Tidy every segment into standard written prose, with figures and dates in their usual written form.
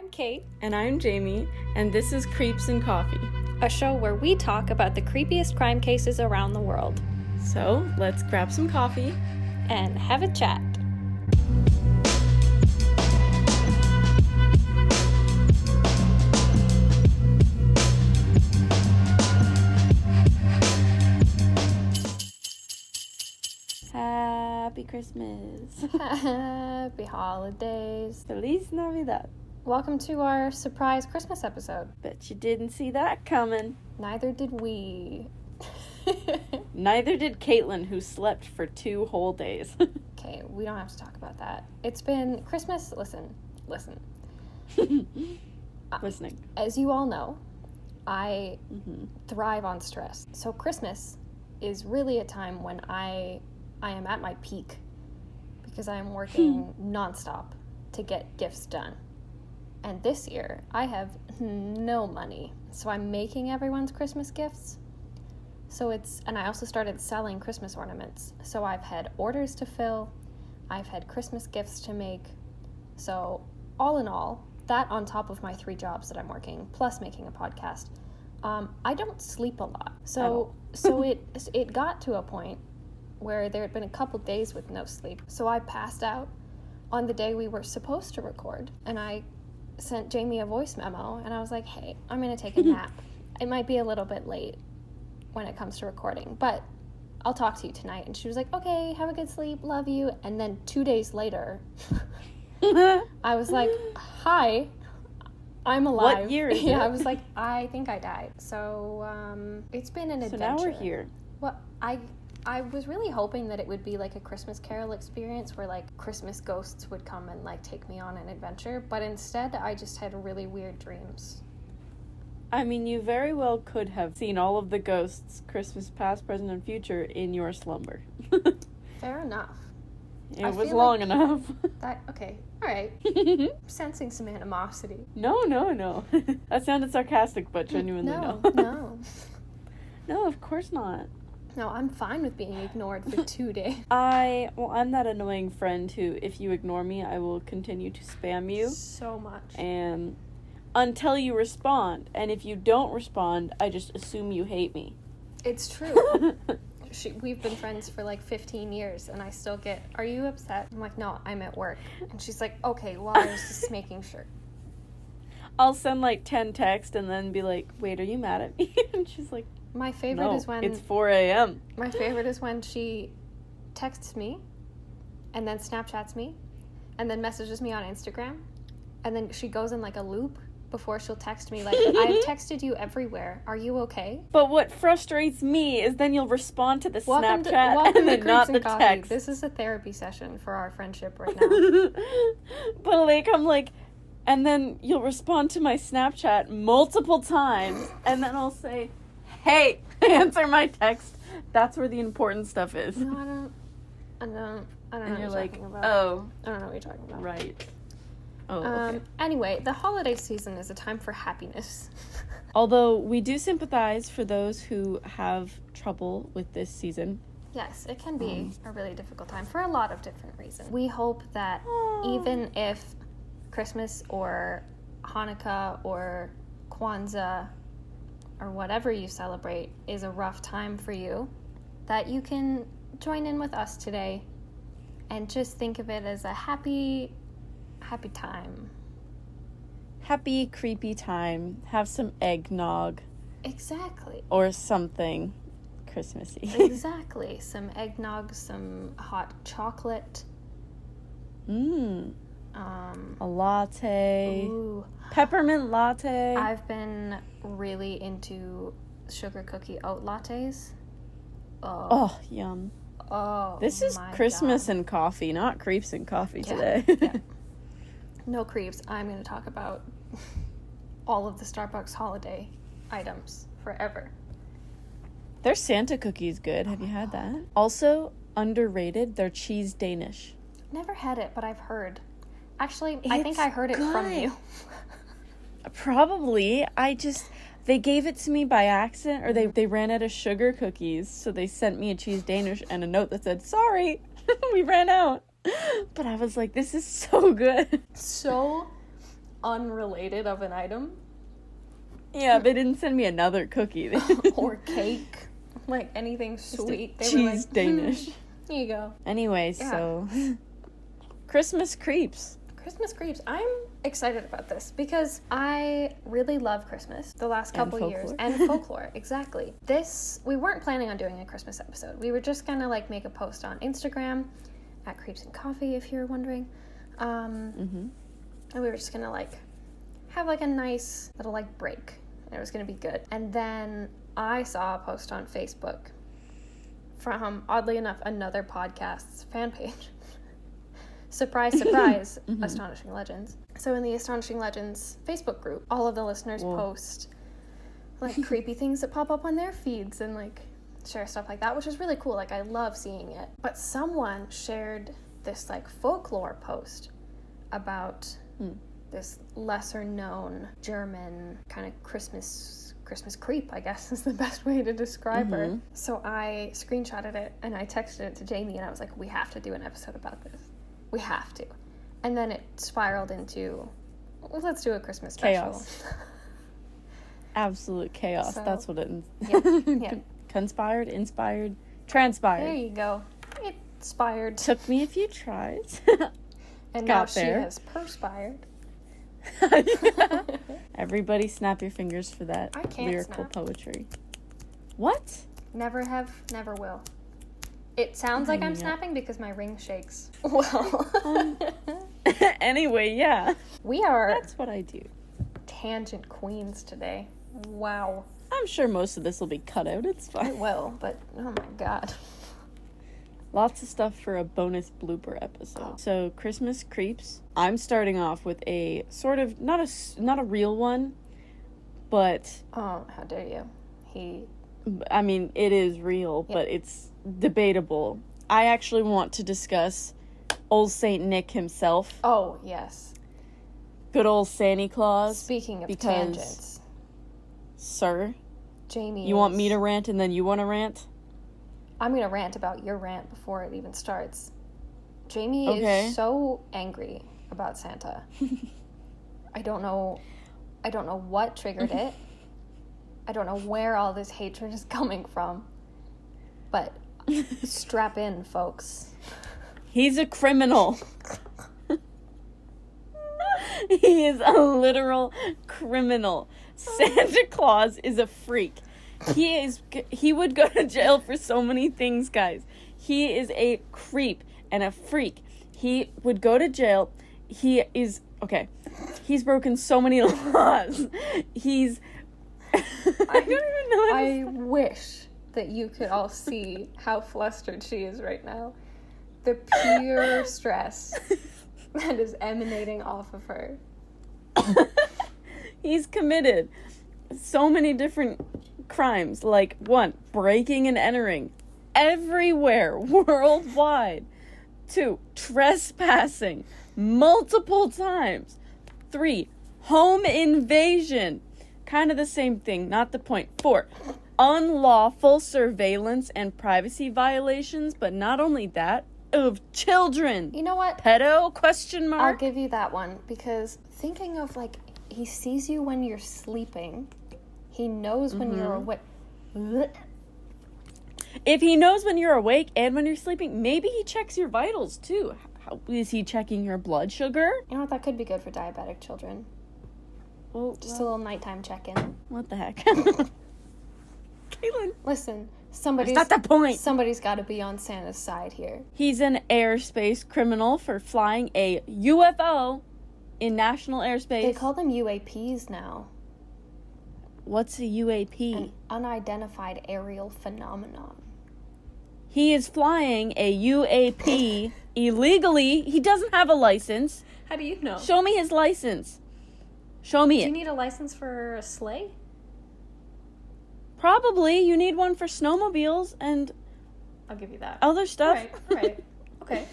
I'm Kate. And I'm Jamie, and this is Creeps and Coffee, A show where we talk about the creepiest crime cases around the world. So, let's grab some coffee and have a chat. Happy Christmas. Happy holidays. Feliz Navidad. Welcome to our surprise Christmas episode. Bet you didn't see that coming. Neither did we. Neither did Caitlin, who slept for 2 whole days. Okay, we don't have to talk about that. It's been Christmas. Listen. Listening. As you all know, I thrive on stress. So Christmas is really a time when I am at my peak because I am working nonstop to get gifts done. And this year, I have no money. So I'm making everyone's Christmas gifts. And I also started selling Christmas ornaments. So I've had orders to fill. I've had Christmas gifts to make. So all in all, that on top of my 3 jobs that I'm working, plus making a podcast, I don't sleep a lot. So it got to a point where there had been a couple days with no sleep. So I passed out on the day we were supposed to record. And I sent Jamie a voice memo, and I was like, hey, I'm going to take a nap. It might be a little bit late when it comes to recording, but I'll talk to you tonight. And she was like, okay, have a good sleep, love you. And then 2 days later, I was like, hi, I'm alive. What year is it? Yeah, I was like, I think I died. So it's been an adventure. So now we're here. Well, I was really hoping that it would be like a Christmas Carol experience where like Christmas ghosts would come and like take me on an adventure, but instead I just had really weird dreams. I mean, you very well could have seen all of the ghosts, Christmas past, present, and future, in your slumber. Fair enough. It was long enough. Okay, all right. Sensing some animosity. No. That sounded sarcastic, but genuinely no. No. No, of course not. No, I'm fine with being ignored for 2 days. I'm that annoying friend who, if you ignore me, I will continue to spam you. So much. And until you respond. And if you don't respond, I just assume you hate me. It's true. We've been friends for like 15 years, and I still get, are you upset? I'm like, no, I'm at work. And she's like, okay, well, I was just making sure. I'll send like 10 texts and then be like, wait, are you mad at me? And she's like, my favorite is when it's 4 a.m. My favorite is when she texts me and then Snapchats me and then messages me on Instagram, and then she goes in like a loop before she'll text me like, I've texted you everywhere. Are you okay? But what frustrates me is then you'll respond to the welcome Snapchat to and then not the Coffee. text. This is a therapy session for our friendship right now. But like, I'm like, and then you'll respond to my Snapchat multiple times, and then I'll say, hey, answer my text. That's where the important stuff is. No, I don't know And what you're you're like, talking about. oh. I don't know what you're talking about. Right. Oh, okay. Anyway, the holiday season is a time for happiness. Although we do sympathize for those who have trouble with this season. Yes, it can be a really difficult time for a lot of different reasons. We hope that even if Christmas or Hanukkah or Kwanzaa or whatever you celebrate is a rough time for you, that you can join in with us today and just think of it as a happy time. Happy, creepy time. Have some eggnog. Exactly. Or something Christmassy. Exactly. Some eggnog, some hot chocolate. A latte. Ooh. Peppermint latte. I've been really into sugar cookie oat lattes. Oh, yum. Oh, this is Christmas God. and coffee, not creeps and coffee today. Yeah. No creeps. I'm going to talk about all of the Starbucks holiday items forever. Their Santa cookies good. Have you had that? Also, underrated, their cheese Danish. Never had it, but I've heard. Actually, I think I heard it from you. Probably. They gave it to me by accident, or they ran out of sugar cookies, so they sent me a cheese Danish and a note that said, sorry, we ran out. But I was like, this is so good. So unrelated of an item. Yeah, they didn't send me another cookie. Or cake. Like, anything sweet. They cheese were like, Danish. Here you go. Anyway, Yeah. so... Christmas creeps. Christmas creeps. I'm excited about this because I really love Christmas the last couple years. And folklore, exactly. We weren't planning on doing a Christmas episode. We were just gonna like make a post on Instagram at Creeps and Coffee, if you're wondering. And we were just gonna like have like a nice little like break. And it was gonna be good. And then I saw a post on Facebook from, oddly enough, another podcast's fan page. Surprise, surprise, Astonishing Legends. So in the Astonishing Legends Facebook group, all of the listeners post like creepy things that pop up on their feeds and like share stuff like that, which is really cool. Like, I love seeing it. But someone shared this like folklore post about this lesser known German kind of Christmas creep, I guess is the best way to describe her. So I screenshotted it and I texted it to Jamie and I was like, we have to do an episode about this. We have to. And then it spiraled into, let's do a Christmas special. Chaos. Absolute chaos. So, that's what it yeah. Conspired, inspired, transpired. There you go. It inspired. Took me a few tries. And now got she there. has perspired. Everybody snap your fingers for that I can't lyrical snap. poetry. What? Never have, never will. It sounds like I'm Yeah. snapping because my ring shakes. Well, Anyway, yeah. we are That's what I do. tangent queens today. Wow. I'm sure most of this will be cut out. It's It fine. will, but oh my god. Lots of stuff for a bonus blooper episode. So, Christmas creeps. I'm starting off with a sort of not a real one, but Oh, how dare you. I mean, it is real, but it's debatable. I actually want to discuss old Saint Nick himself. Oh, yes. Good old Santa Claus. Speaking of because- tangents, Sir, Jamie you want me to rant and then you want to rant? I'm going to rant about your rant before it even starts. Jamie Okay. is so angry about Santa. I don't know what triggered it. I don't know where all this hatred is coming from. But strap in, folks. He's a criminal. He is a literal criminal. Santa Claus is a freak. He would go to jail for so many things, guys. He is a creep and a freak. He would go to jail. He's broken so many laws. I don't even know. I wish that you could all see how flustered she is right now. The pure stress that is emanating off of her. He's committed so many different crimes. Like, 1, breaking and entering everywhere, worldwide. 2, trespassing multiple times. 3, home invasion. Kind of the same thing, not the point. 4, unlawful surveillance and privacy violations, but not only that, of children. You know what? Pedo? Question I'll mark. give you that one because thinking of like he sees you when you're sleeping. He knows when you're awake. If he knows when you're awake and when you're sleeping, maybe he checks your vitals too. How, is he checking your blood sugar? You know what? That could be good for diabetic children. Well, Just a little nighttime check-in. what the heck? Caitlin. Listen, somebody's That's not the point. Somebody's got to be on Santa's side here. He's an airspace criminal for flying a UFO in national airspace. They call them UAPs now. What's a UAP? An unidentified aerial phenomenon. He is flying a UAP illegally. He doesn't have a license. How do you know? Show me his license. Show me Do it. you need a license for a sleigh? Probably. You need one for snowmobiles and I'll give you that. other stuff. Right. Okay.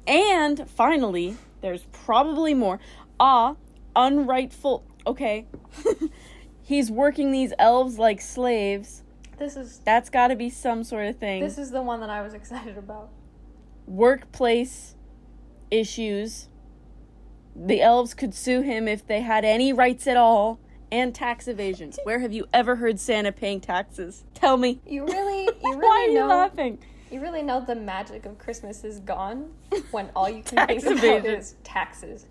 And finally, there's probably more. Unrightful. Okay. He's working these elves like slaves. That's got to be some sort of thing. This is the one that I was excited about. Workplace issues. The elves could sue him if they had any rights at all, and tax evasion. Where have you ever heard Santa paying taxes? Tell me. You really Why are you laughing? You really know the magic of Christmas is gone when all you can think about evasion. is taxes.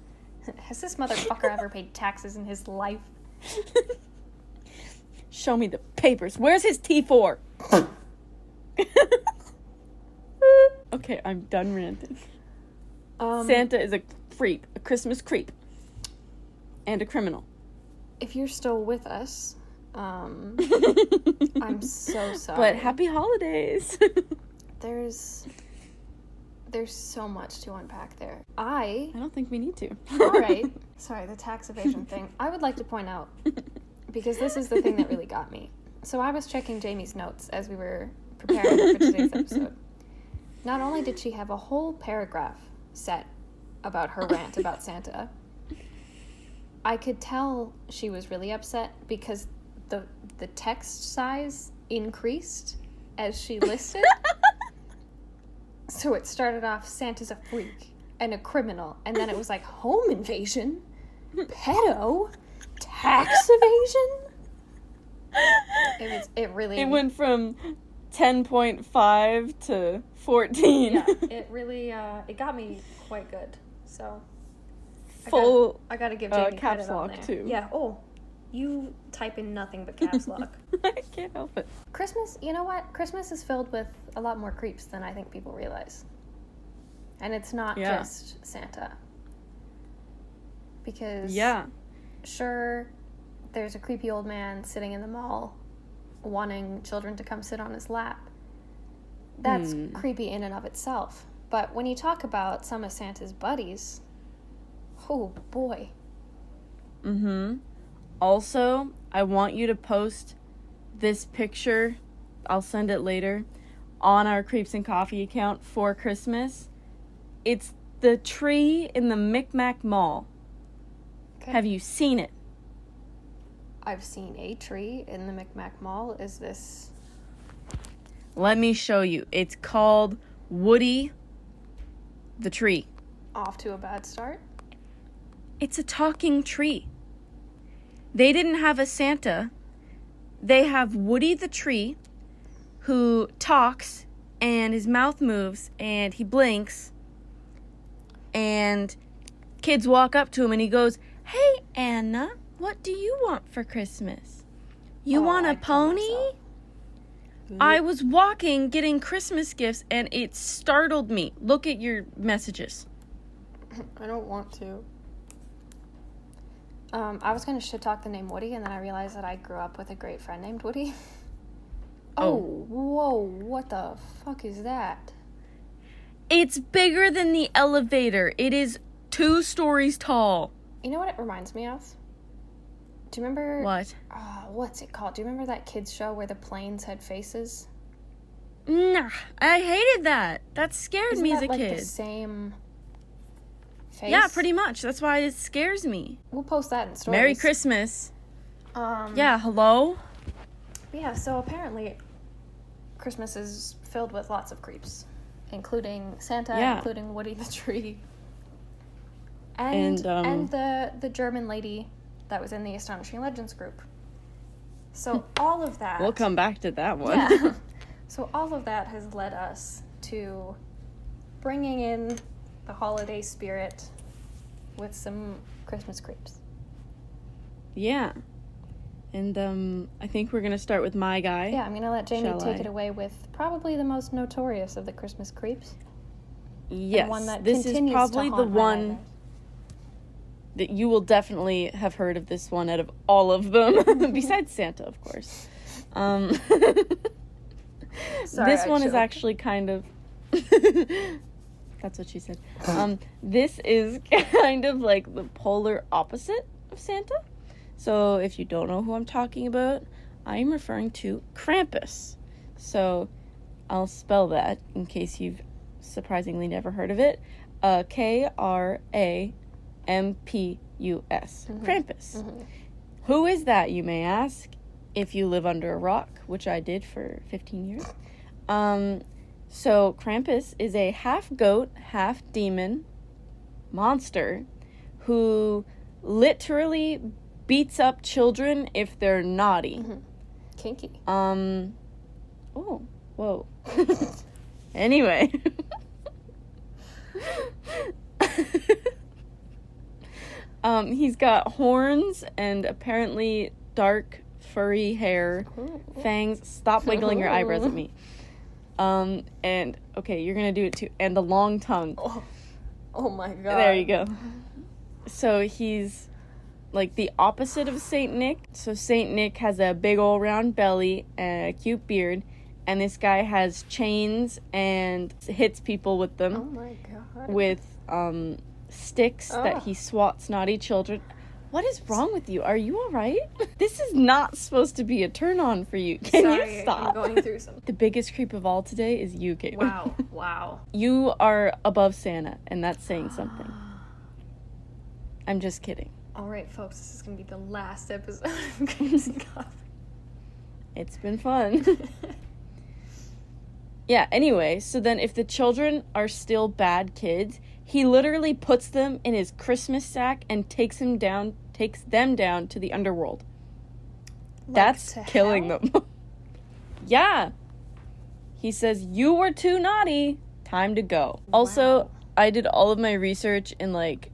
Has this motherfucker ever paid taxes in his life? Show me the papers. Where's his T4? Okay, I'm done ranting. Santa is a creep, a Christmas creep, and a criminal. If you're still with us, I'm so sorry. But happy holidays. There's so much to unpack there. I don't think we need to. All right. Sorry, the tax evasion thing. I would like to point out, because this is the thing that really got me. So I was checking Jamie's notes as we were preparing for today's episode. Not only did she have a whole paragraph set about her rant about Santa, I could tell she was really upset because the text size increased as she listed. So it started off, Santa's a freak and a criminal, and then it was like home invasion, pedo, tax evasion. It went from 10.5 to 14. Yeah, it really it got me quite good. So I gotta give Jamie caps credit on lock there. too. Yeah. Oh, you type in nothing but caps lock. I can't help it. Christmas, you know what? Christmas is filled with a lot more creeps than I think people realize. And it's not just Santa. Because, sure, there's a creepy old man sitting in the mall wanting children to come sit on his lap. That's creepy in and of itself. But when you talk about some of Santa's buddies, oh boy. Mm-hmm. Also, I want you to post this picture, I'll send it later, on our Creeps and Coffee account for Christmas. It's the tree in the Micmac Mall. Okay. Have you seen it? I've seen a tree in the Micmac Mall. Is this... Let me show you. It's called Woody the Tree. Off to a bad start? It's a talking tree. They didn't have a Santa. They have Woody the Tree, who talks, and his mouth moves, and he blinks, and kids walk up to him, and he goes, "Hey, Anna, what do you want for Christmas? You want a pony?" I was walking, getting Christmas gifts, and it startled me. Look at your messages. I don't want to. I was going to shit talk the name Woody, and then I realized that I grew up with a great friend named Woody. Oh, whoa, what the fuck is that? It's bigger than the elevator. It is 2 stories tall. You know what it reminds me of? Do you remember... What? What's it called? Do you remember that kids show where the planes had faces? Nah, I hated that. That scared me as a kid. Isn't that the same... face? Yeah, pretty much. That's why it scares me. We'll post that in stories. Merry Christmas. Yeah, hello? Yeah, so apparently Christmas is filled with lots of creeps, including Santa, including Woody the Tree, and the German lady that was in the Astonishing Legends group. So all of that... We'll come back to that one. Yeah. So all of that has led us to bringing in the holiday spirit with some Christmas creeps. Yeah. And I think we're going to start with my guy. Yeah, I'm going to let Jamie take it away with probably the most notorious of the Christmas creeps. Yes, one that this is probably the one that you will definitely have heard of this one out of all of them, besides Santa, of course. Sorry, this one is actually kind of... That's what she said. This is kind of like the polar opposite of Santa. So if you don't know who I'm talking about, I'm referring to Krampus. So I'll spell that in case you've surprisingly never heard of it. Krampus. Krampus. Mm-hmm. Who is that, you may ask, if you live under a rock, which I did for 15 years. So Krampus is a half goat, half demon monster who literally beats up children if they're naughty. Mm-hmm. Kinky. Oh, whoa. Anyway. He's got horns and apparently dark, furry hair, fangs. Stop wiggling your eyebrows at me. And, okay, you're gonna do it too. And a long tongue. Oh my god. There you go. So he's like the opposite of Saint Nick. So Saint Nick has a big old round belly and a cute beard, and this guy has chains and hits people with them. Oh my god. With sticks that he swats naughty children. What is wrong with you? Are you all right? This is not supposed to be a turn on for you. Can you stop? I'm going through some. The biggest creep of all today is you, Caitlin. Wow. You are above Santa, and that's saying something. I'm just kidding. All right, folks, this is going to be the last episode of Crazy Coffee. It's been fun. Yeah, anyway, so then if the children are still bad kids, he literally puts them in his Christmas sack and takes them down to the underworld. That's killing them. Yeah. He says, "You were too naughty. Time to go." Wow. Also, I did all of my research in like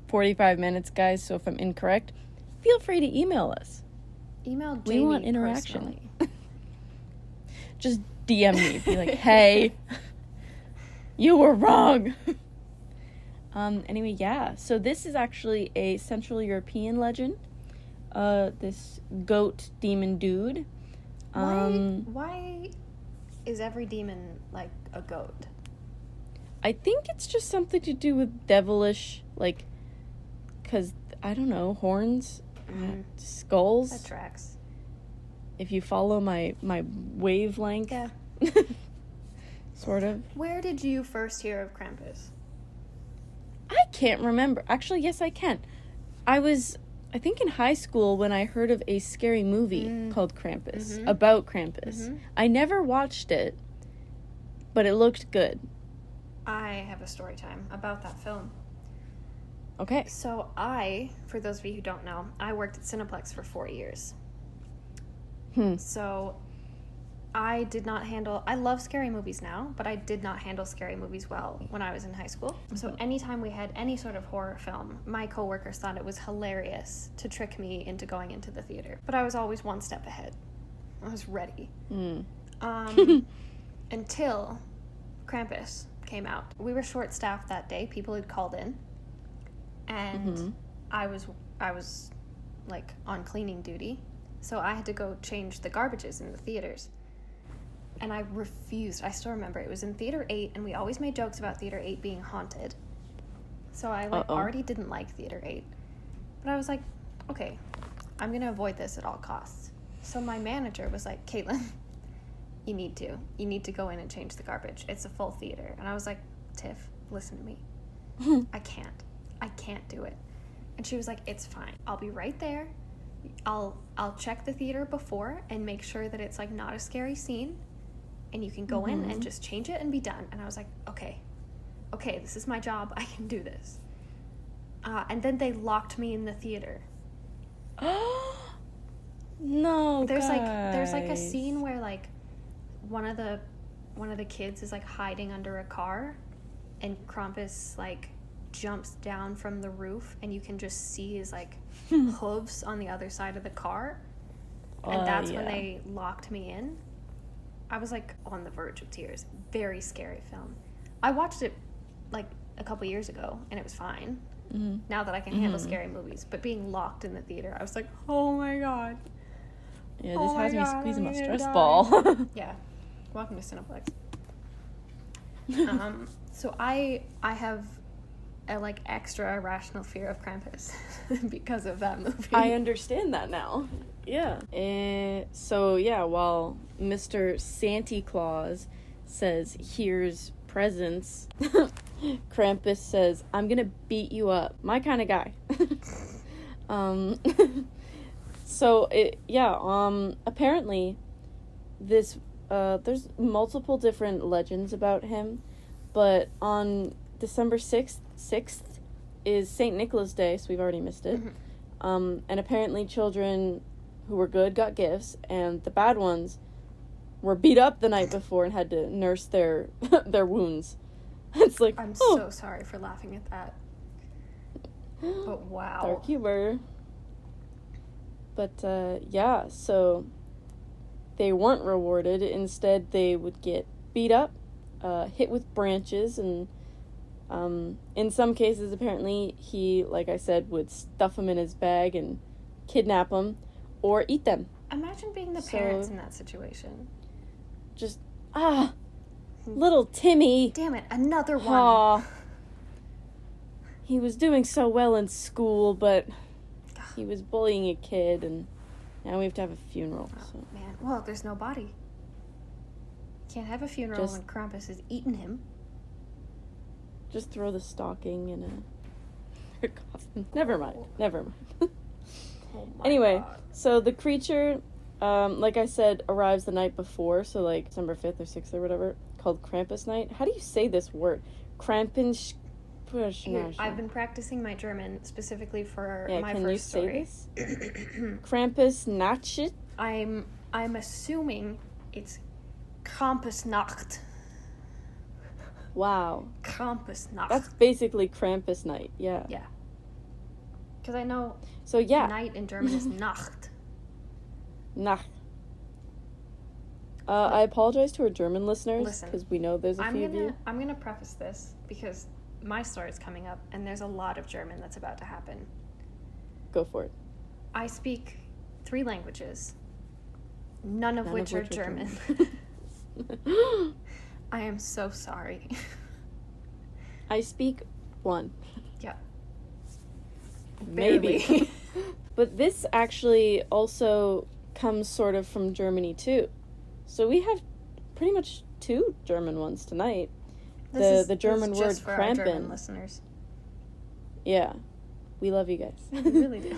45 minutes, guys, so if I'm incorrect, feel free to email us. Email Jamie. We want interaction. Just DM me. Be like, "Hey, you were wrong." Anyway, yeah. So this is actually a Central European legend. This goat demon dude. Why is every demon like a goat? I think it's just something to do with devilish, like, because, I don't know, horns, skulls. That tracks. If you follow my wavelength. Yeah. Sort of. Where did you first hear of Krampus? I can't remember. Actually, yes, I can. I think in high school when I heard of a scary movie called Krampus, about Krampus. I never watched it, but it looked good. I have a story time about that film. Okay. So for those of you who don't know, I worked at Cineplex for 4 years. So I love scary movies now, but I did not handle scary movies well when I was in high school. So anytime we had any sort of horror film, my coworkers thought it was hilarious to trick me into going into the theater. But I was always one step ahead. I was ready. Until Krampus came out. We were short-staffed that day. People had called in. And I was like on cleaning duty. So I had to go change the garbages in the theaters. And I refused. I still remember. It was in Theater 8, and we always made jokes about Theater 8 being haunted. So I already didn't like Theater 8. But I was like, okay, I'm going to avoid this at all costs. So my manager was like, "Caitlin, you need to go in and change the garbage. It's a full theater." And I was like, "Tiff, listen to me. I can't do it." And she was like, "It's fine. I'll be right there. I'll check the theater before and make sure that it's like not a scary scene, and you can go in and just change it and be done." And I was like, okay, this is my job. I can do this. And then they locked me in the theater. No, there's like a scene where like one of the kids is like hiding under a car, and Krampus like jumps down from the roof, and you can just see his like hooves on the other side of the car, and that's when they locked me in. I was like on the verge of tears. Very scary film. I watched it like a couple years ago, and it was fine. Now that I can handle scary movies, but being locked in the theater, I was like, oh my god. Yeah, this has me squeezing my stress ball. Yeah. Welcome to Cineplex. So I have a like extra irrational fear of Krampus because of that movie. I understand that now. Yeah. So yeah, while Mr. Santa Claus says, "Here's presents," Krampus says, "I'm gonna beat you up." My kind of guy. So apparently this there's multiple different legends about him, but on December 6th is St. Nicholas Day, so we've already missed it. Mhm. And apparently children who were good got gifts, and the bad ones were beat up the night before and had to nurse their their wounds. It's like, I'm so sorry for laughing at that. But wow. Dark humor. But, yeah, so they weren't rewarded. Instead, they would get beat up, hit with branches, and in some cases, apparently, he, like I said, would stuff them in his bag and kidnap them or eat them. Imagine being the parents in that situation. Just, little Timmy. Damn it, another one. Aw. He was doing so well in school, but he was bullying a kid, and now we have to have a funeral. Oh, so. man. Well, there's no body. Can't have a funeral when Krampus is eating him. Just throw the stocking in a coffin. Never mind. Oh my Anyway, God. so the creature, like I said, arrives the night before, so like December 5th or 6th or whatever, called Krampus night. How do you say this word? Krampus. Here, I've been practicing my German specifically for my can first story. Can you say this? Krampus Nacht? I'm assuming it's Krampusnacht. Wow. Krampusnacht. That's basically Krampus night, yeah. Yeah. Because I know So yeah. night in German is Nacht. Nacht. I apologize to our German listeners, because we know there's a few of you. I'm gonna preface this because my story is coming up, and there's a lot of German that's about to happen. Go for it. I speak 3 languages, none of which are German. I am so sorry. I speak 1. Yeah. Maybe. But this actually also comes sort of from Germany, too. So we have pretty much 2 German ones tonight. The German word just for our German Krampen. listeners. Yeah. We love you guys. We really do.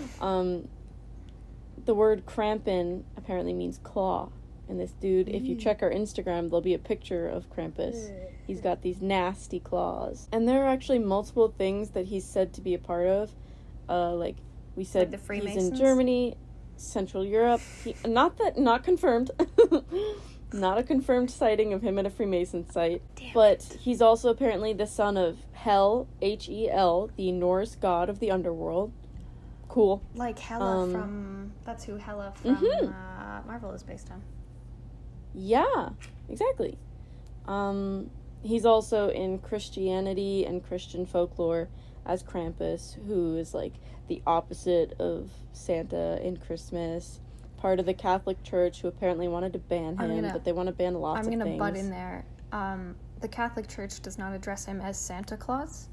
The word Krampen apparently means claw. And this dude, if you check our Instagram, there'll be a picture of Krampus. He's got these nasty claws. And there are actually multiple things that he's said to be a part of. Like we said, Like the he's in Freemasons? Germany, Central Europe. Not confirmed. Not a confirmed sighting of him at a Freemason site. But he's also apparently the son of Hel, Hel, the Norse god of the underworld. Cool. Like Hela from... That's who Hela from Marvel is based on. Yeah, exactly. He's also in Christianity and Christian folklore as Krampus, who is like the opposite of Santa in Christmas. Part of the Catholic Church, who apparently wanted to ban him, but they want to ban lots of things. I'm gonna butt in there. The Catholic Church does not address him as Santa Claus.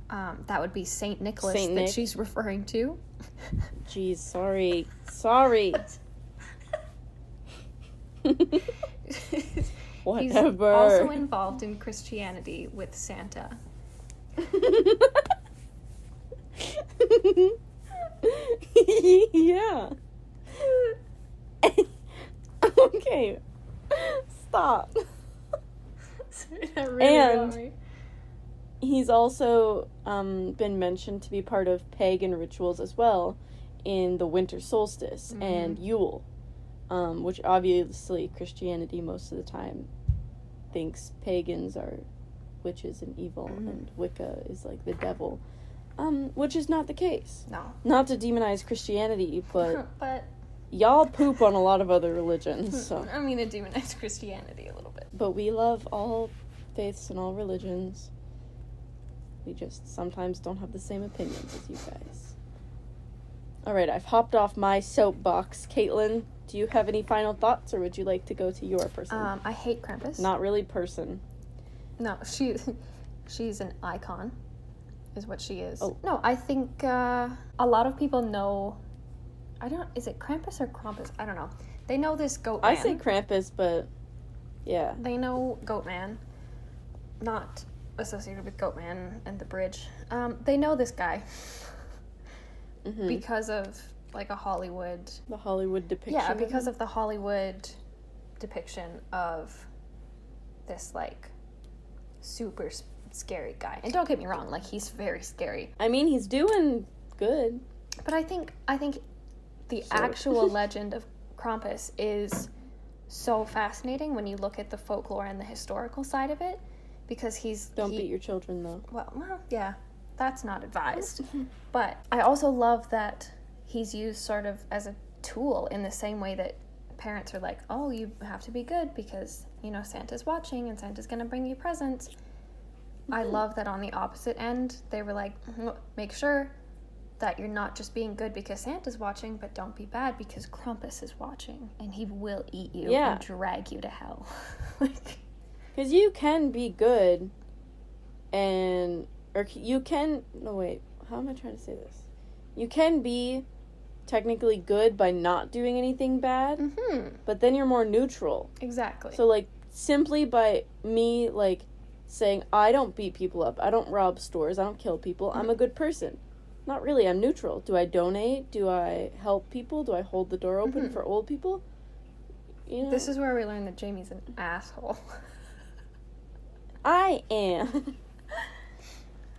That would be Saint Nicholas Saint that Nick. she's referring to. Jeez, sorry. Whatever. He's also involved in Christianity with Santa. Yeah. Okay. Stop. That really got me. He's also been mentioned to be part of pagan rituals as well in the winter solstice and Yule, which obviously Christianity most of the time thinks pagans are witches and evil and Wicca is like the devil, which is not the case. No. Not to demonize Christianity, but But y'all poop on a lot of other religions, so. I'm gonna demonize Christianity a little bit. But we love all faiths and all religions. We just sometimes don't have the same opinions as you guys. Alright, I've hopped off my soapbox. Caitlin, do you have any final thoughts, or would you like to go to your person? I hate Krampus. Not really person. No, she's an icon, is what she is. Oh. No, I think a lot of people know. Is it Krampus or Krampus? I don't know. They know this goat man. I say Krampus, but yeah. They know Goatman, not associated with Goatman and the bridge. They know this guy because of like a Hollywood. The Hollywood depiction. Yeah, because of the Hollywood depiction of this like super scary guy. And don't get me wrong, like, he's very scary. I mean, he's doing good. But I think the actual legend of Krampus is so fascinating when you look at the folklore and the historical side of it, because Don't beat your children, though. Well, yeah, that's not advised. But I also love that he's used sort of as a tool in the same way that parents are like, oh, you have to be good because, you know, Santa's watching and Santa's going to bring you presents. I love that on the opposite end, they were like, make sure that you're not just being good because Santa's watching, but don't be bad because Krampus is watching and he will eat you and drag you to hell. Because you can be good how am I trying to say this? You can be technically good by not doing anything bad, but then you're more neutral. Exactly. So, like, simply by me, like, saying, I don't beat people up, I don't rob stores, I don't kill people, I'm a good person. Not really, I'm neutral. Do I donate? Do I help people? Do I hold the door open for old people? You know? This is where we learn that Jamie's an asshole. I am.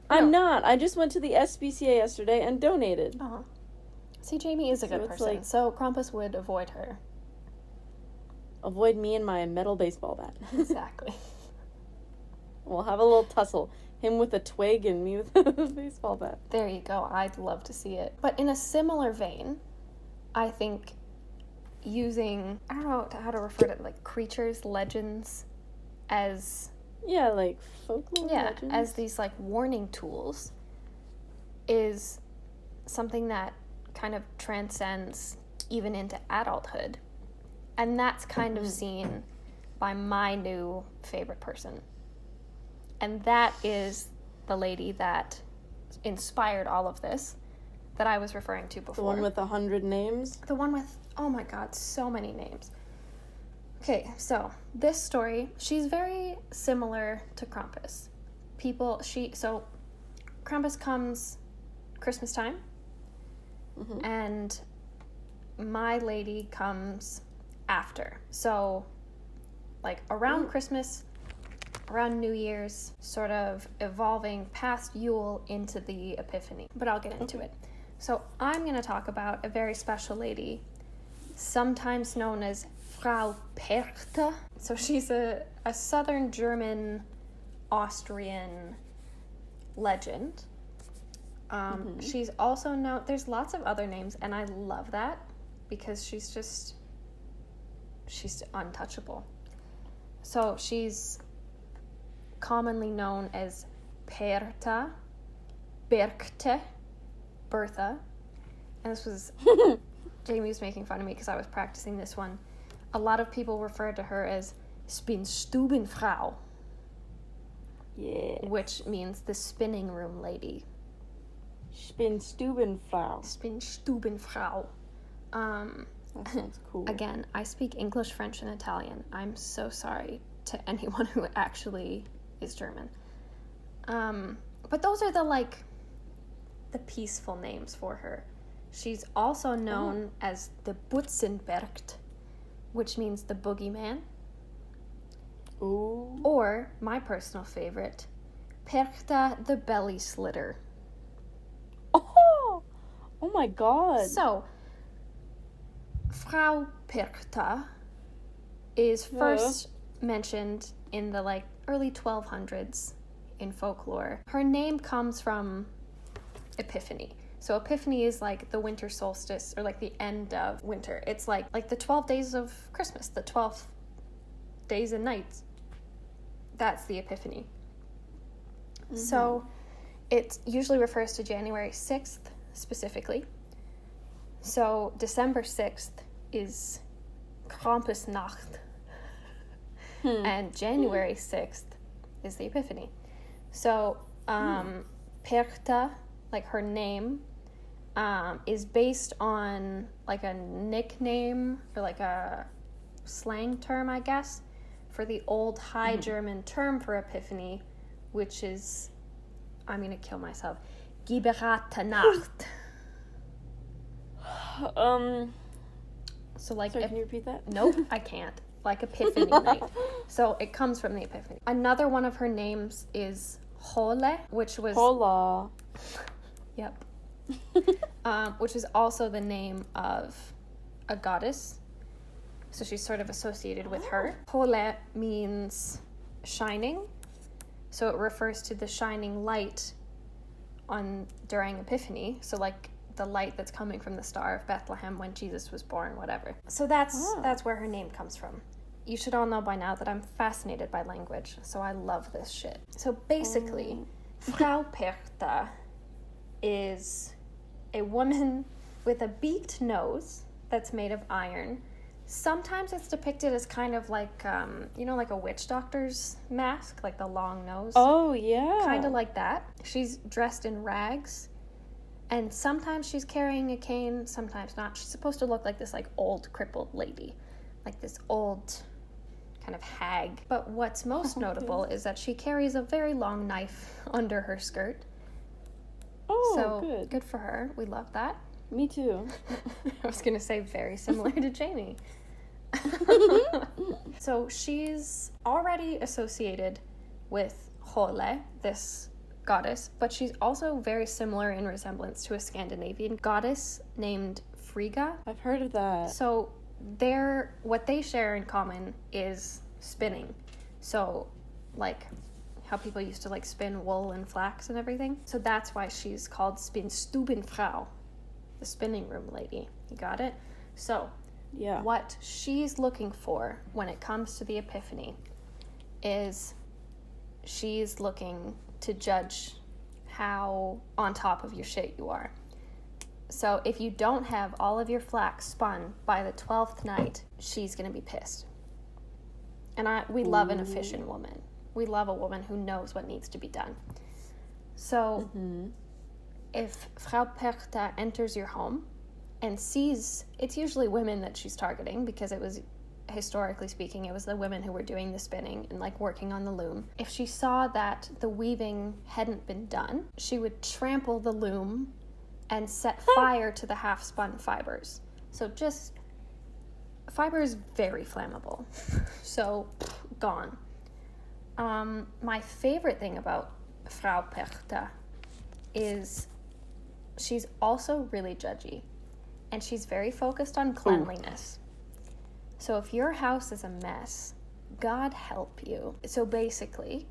I'm not. I just went to the SPCA yesterday and donated. Oh. See, Jamie is a good person, like, so Krampus would avoid her. Avoid me and my metal baseball bat. Exactly. We'll have a little tussle. Him with a twig and me with a baseball bat. There you go. I'd love to see it. But in a similar vein, I think using, I don't know how to refer to, like, creatures, legends, as... Yeah, like folklore legends. As these, like, warning tools is something that kind of transcends even into adulthood. And that's kind of seen by my new favorite person. And that is the lady that inspired all of this that I was referring to before. The one with 100 names? The one with, oh my god, so many names. Okay, so this story, she's very similar to Krampus. So Krampus comes Christmas time, and my lady comes after. So, like, around Christmas, around New Year's, sort of evolving past Yule into the Epiphany. But I'll get into it. So I'm going to talk about a very special lady, sometimes known as Frau Perchta. So she's a southern German, Austrian legend. She's also known, there's lots of other names, and I love that because she's untouchable. So she's commonly known as Perchta, Berchte, Bertha. And this was, Jamie was making fun of me because I was practicing this one. A lot of people refer to her as Spinnstubenfrau. Yeah. Which means the spinning room lady. Spinnstubenfrau. Spinnstubenfrau. That sounds cool. Again, I speak English, French, and Italian. I'm so sorry to anyone who actually is German. But those are the peaceful names for her. She's also known as the Butzenbergt, which means the boogeyman. Ooh. Or, my personal favorite, Perchta the belly slitter. Oh my god. So, Frau Perchta is first mentioned in the early 1200s in folklore. Her name comes from Epiphany. So Epiphany is like the winter solstice, or like the end of winter. It's like the 12 days of Christmas, the 12 days and nights. That's the Epiphany. So it usually refers to January 6th specifically. So December 6th is Krampusnacht. And January 6th is the Epiphany. So Perchta, her name, is based on a nickname or a slang term, I guess, for the old High German term for Epiphany, which is, I'm gonna kill myself, Giberate Nacht. So Sorry, can you repeat that? Nope, I can't. Epiphany night. So it comes from the Epiphany. Another one of her names is Yule, which was Hola. Yep. Which is also the name of a goddess. So she's sort of associated with her. Yule means shining. So it refers to the shining light during Epiphany. So like the light that's coming from the Star of Bethlehem when Jesus was born, whatever. So that's where her name comes from. You should all know by now that I'm fascinated by language, so I love this shit. So basically, Frau Perchta is a woman with a beaked nose that's made of iron. Sometimes it's depicted as kind of like, like a witch doctor's mask, like the long nose. Oh, yeah. Kind of like that. She's dressed in rags, and sometimes she's carrying a cane, sometimes not. She's supposed to look like this like old crippled lady, like this old kind of hag. But what's most notable is that she carries a very long knife under her skirt. Oh, so good for her. We love that. Me too. I was gonna say very similar to Jamie. So she's already associated with Yule, this goddess, but she's also very similar in resemblance to a Scandinavian goddess named Frigga. I've heard of that. So what they share in common is spinning. So like how people used to like spin wool and flax and everything. So that's why she's called Spinstubenfrau, the spinning room lady. You got it? So yeah, what she's looking for when it comes to the Epiphany is she's looking to judge how on top of your shit you are. So if you don't have all of your flax spun by the 12th night, she's going to be pissed. And we love an efficient woman. We love a woman who knows what needs to be done. So if Frau Perchta enters your home and sees, it's usually women that she's targeting because it was, historically speaking, it was the women who were doing the spinning and like working on the loom. If she saw that the weaving hadn't been done, she would trample the loom and set fire to the half-spun fibers. So just, fiber is very flammable. So, gone. My favorite thing about Frau Perchta is she's also really judgy. And she's very focused on cleanliness. So if your house is a mess, God help you. So basically,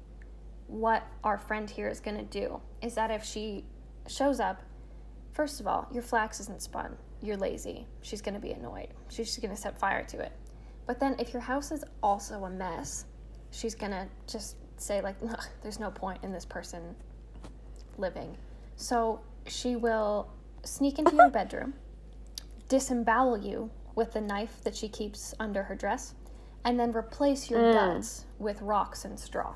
what our friend here is going to do is that if she shows up, first of all, your flax isn't spun. You're lazy. She's going to be annoyed. She's just going to set fire to it. But then if your house is also a mess, she's going to just say like, there's no point in this person living. So she will sneak into your bedroom, disembowel you with the knife that she keeps under her dress, and then replace your guts with rocks and straw.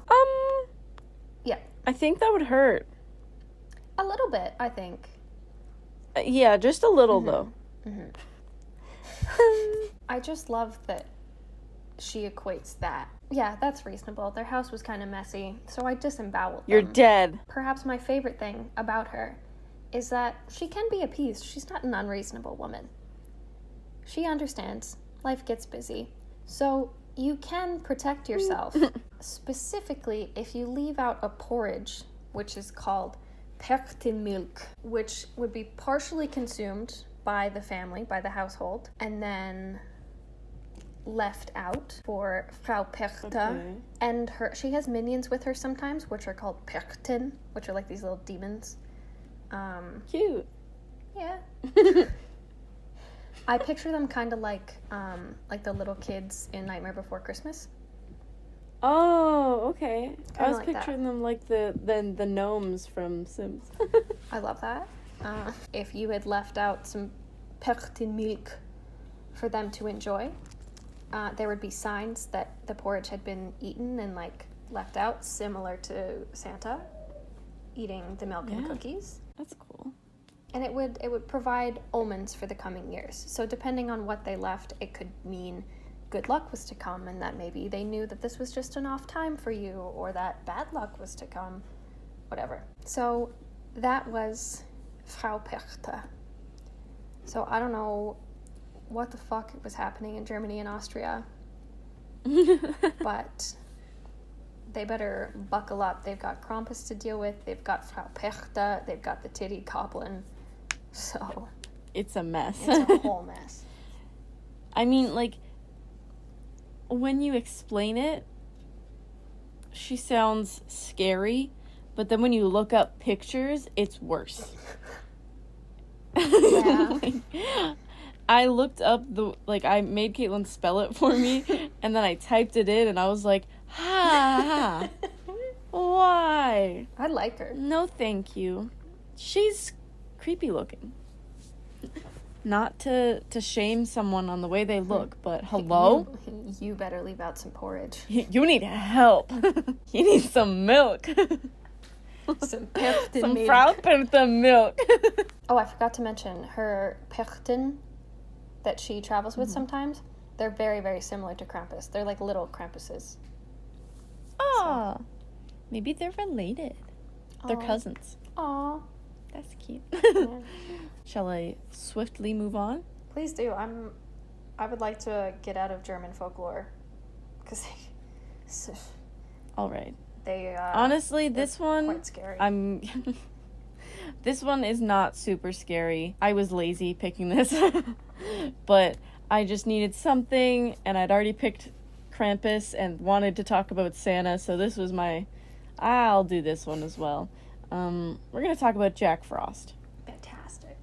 Yeah. I think that would hurt. A little bit, I think. Yeah, just a little though. I just love that she equates that. Yeah, that's reasonable. Their house was kind of messy, so I disemboweled them. You're dead. Perhaps my favorite thing about her is that she can be appeased. She's not an unreasonable woman. She understands. Life gets busy. So you can protect yourself. Specifically, if you leave out a porridge, which is called Perchtenmilch, which would be partially consumed by the family, by the household, and then left out for Frau Perchta. Okay. And she has minions with her sometimes, which are called Perchten, which are like these little demons. Cute. Yeah. I picture them kind of like the little kids in Nightmare Before Christmas. Oh, okay. I was like picturing them like the gnomes from Sims. I love that. If you had left out some Perchtenmilch for them to enjoy, there would be signs that the porridge had been eaten and like left out, similar to Santa eating the milk and cookies. That's cool. And it would provide omens for the coming years. So depending on what they left, it could mean good luck was to come, and that maybe they knew that this was just an off time for you, or that bad luck was to come, whatever. So that was Frau Perchta. So I don't know what the fuck was happening in Germany and Austria, but they better buckle up. They've got Krampus to deal with. They've got Frau Perchta. They've got the titty goblin. So it's a mess. it's a whole mess. I mean, like, when you explain it, she sounds scary, but then when you look up pictures, it's worse. Yeah. I looked up I made Caitlin spell it for me, and then I typed it in, and I was like, ha, why? I like her. No, thank you. She's creepy looking. Not to shame someone on the way they look, but hello? You better leave out some porridge. You need help. You need some milk. Some Perchten Some milk. Frau Perchta milk. Oh, I forgot to mention her Perchten that she travels with sometimes. They're very, very similar to Krampus. They're like little Krampuses. Aw. Maybe they're related. They're Aw. cousins. Aw. That's cute. Yeah. Shall I swiftly move on? Please do. I would like to get out of German folklore. Because All right. they Honestly, this one, quite scary. this one is not super scary. I was lazy picking this, but I just needed something, and I'd already picked Krampus and wanted to talk about Santa, so this was I'll do this one as well. We're going to talk about Jack Frost. Fantastic.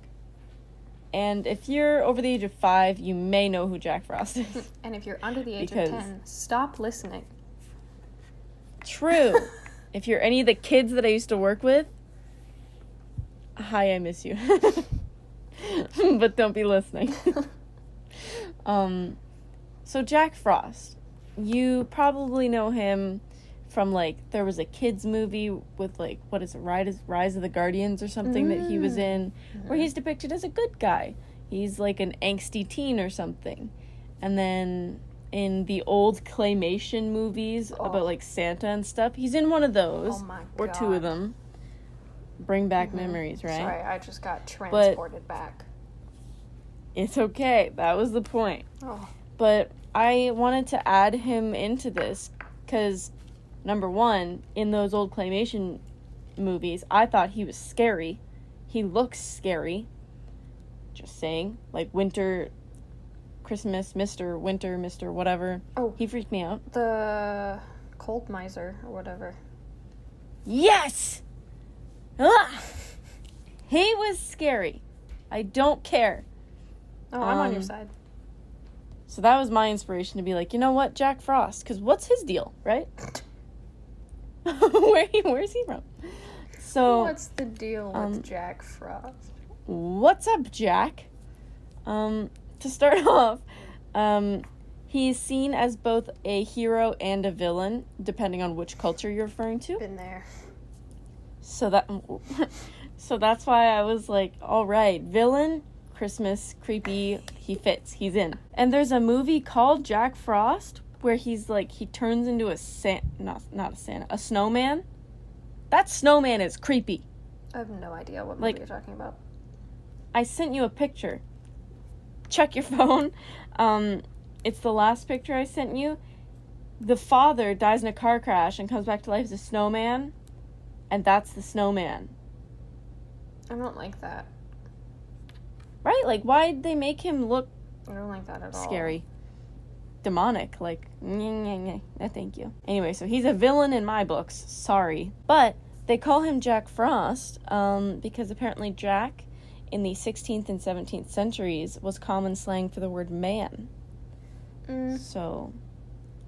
And if you're over the age of 5, you may know who Jack Frost is. And if you're under the age Because- of 10, stop listening. True. If you're any of the kids that I used to work with, hi, I miss you. But don't be listening. So Jack Frost, you probably know him from, there was a kids movie with, what is it, Rise of the Guardians or something that he was in, where he's depicted as a good guy. He's like an angsty teen or something. And then in the old claymation movies about, Santa and stuff, he's in one of those. Oh my or 2 of God. them. Bring back memories, right? Sorry, I just got transported back. It's okay. That was the point. Oh. But I wanted to add him into this because, number one, in those old claymation movies, I thought he was scary. He looks scary. Just saying. Like Winter, Christmas, Mr. Winter, Mr. whatever. Oh. He freaked me out. The cold miser or whatever. Yes! Ah! He was scary. I don't care. Oh, I'm on your side. So that was my inspiration to be like, you know what, Jack Frost, because what's his deal, right? Where's he from? So What's the deal with Jack Frost? what's up, Jack? To start off, he's seen as both a hero and a villain, depending on which culture you're referring to. Been there. So that's why I was like, all right, villain, Christmas, creepy, he fits, he's in. And there's a movie called Jack Frost where he's he turns into a a snowman. That snowman is creepy. I have no idea what movie you're talking about. I sent you a picture. Check your phone. It's the last picture I sent you. The father dies in a car crash and comes back to life as a snowman, and that's the snowman. I don't like that. Right? Why'd they make him look I don't like that at all. scary? Demonic. No thank you. Anyway, so he's a villain in my books. Sorry. But they call him Jack Frost because apparently Jack in the 16th and 17th centuries was common slang for the word man. So,